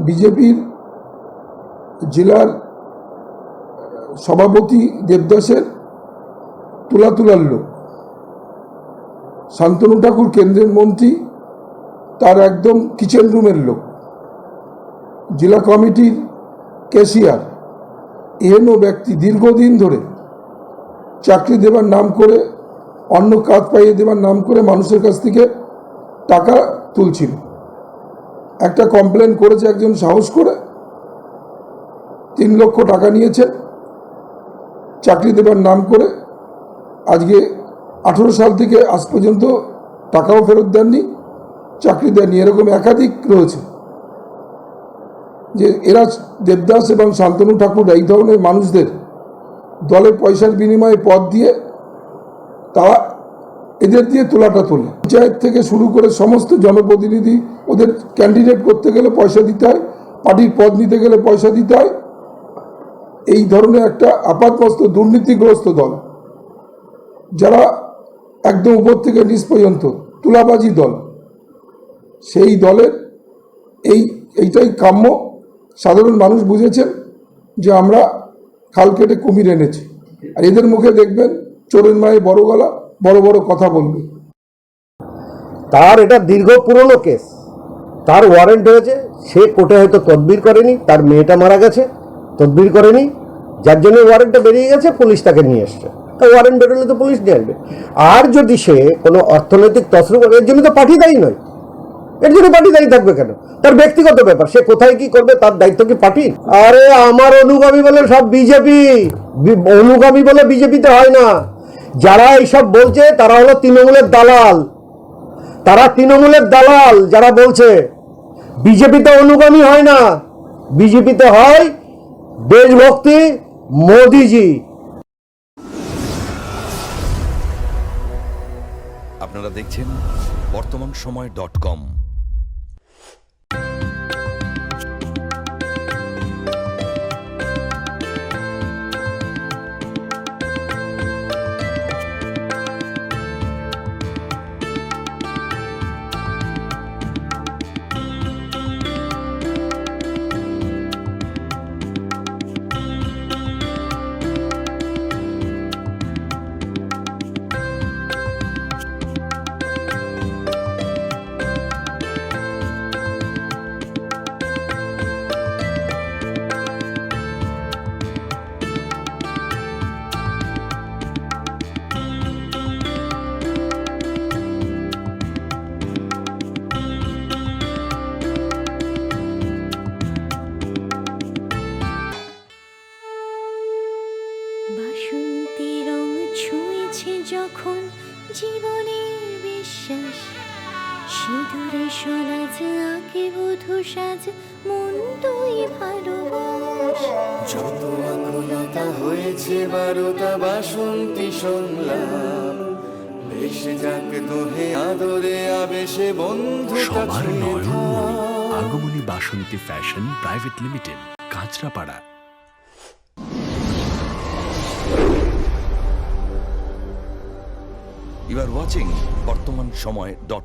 বিজেপির জেলার সভাপতি দেবদাসের তোলার লোক। শান্তনু ঠাকুর কেন্দ্রের মন্ত্রী, তার একদম কিচেন রুমের লোক। জেলা কমিটির ক্যাশিয়ার, এহেন ব্যক্তি দীর্ঘদিন ধরে চাকরি দেবার নাম করে, অন্য কাজ পাইয়ে দেবার নাম করে মানুষের কাছ থেকে টাকা তুলছিল। একটা কমপ্লেন করেছে একজন সাহস করে, 3 লক্ষ টাকা নিয়েছে চাকরি দেবার নাম করে। আজকে 18 সাল থেকে আজ পর্যন্ত টাকাও ফেরত দেননি, চাকরি দেননি। এরকম একাধিক রয়েছে যে এরা দেবদাস এবং শান্তনু ঠাকুর এই ধরনের মানুষদের দলের পয়সার বিনিময়ে পদ দিয়ে তারা এদের দিয়ে তোলাটা তোলে। পঞ্চায়েত থেকে শুরু করে সমস্ত জনপ্রতিনিধি, ওদের ক্যান্ডিডেট করতে গেলে পয়সা দিতে হয়, পার্টির পদ নিতে গেলে পয়সা দিতে হয়। এই ধরনের একটা আপাতমস্ত দুর্নীতিগ্রস্ত দল, যারা একদম উপর থেকে নিচ পর্যন্ত তুলাবাজি দল, সেই দলের এইটাই কাম্য। সাধারণ মানুষ বুঝেছেন যে আমরা খাল কেটে কুমির এনেছি। আর এদের মুখে দেখবেন চোরের মায়ে বড় গলা, বড় বড় কথা বলবে। তার এটা দীর্ঘ পুরনো কেস, তার ওয়ারেন্ট হয়েছে, সে কোর্টে হয়তো তদবির করেনি, তার মেয়েটা মারা গেছে, তদবির করেনি, যার জন্য ওয়ারেন্টটা বেরিয়ে গেছে, পুলিশ তাকে নিয়ে এসছে। তা ওয়ারেন্ট বেরোলে তো পুলিশ নিয়ে আসবে। আর যদি সে কোনো অর্থনৈতিক তছরূপ, এর জন্য তো পার্টি দায়ী নয়, এর জন্য পার্টি দায়ী থাকবে কেন? তার ব্যক্তিগত ব্যাপার, সে কোথায় কি করবে তার দায়িত্ব কি পার্টির? আরে আমার অনুগামী বলে সব বিজেপি, অনুগামী বলে বিজেপিতে হয় না। যারা এইসব বলছে তারা হলো তৃণমূলের দালাল, তারা তৃণমূলের দালাল। যারা বলছে বিজেপিতে অনুগামী হয় না, বিজেপিতে হয় দেশভক্তি, মোদিজি। আপনারা দেখছেন বর্তমানসময়.com। বাসন্তী রং ছুঁয়েছে যখন জীবনের বিশ্বাস, সিঁদুরে সরাজ আঁকে বধূ সাজ, মন তুই ভালোবাস। যত আকুলতা হয়েছে বারোটা বাসন্তী সংলাপ, ভেসে যাক দোহে আদরে আবেশে বন্ধু। সবার Nayanmoni Agamani Basanti fashion private limited, Kanchrapara. You are watching বর্তমানসময়.com।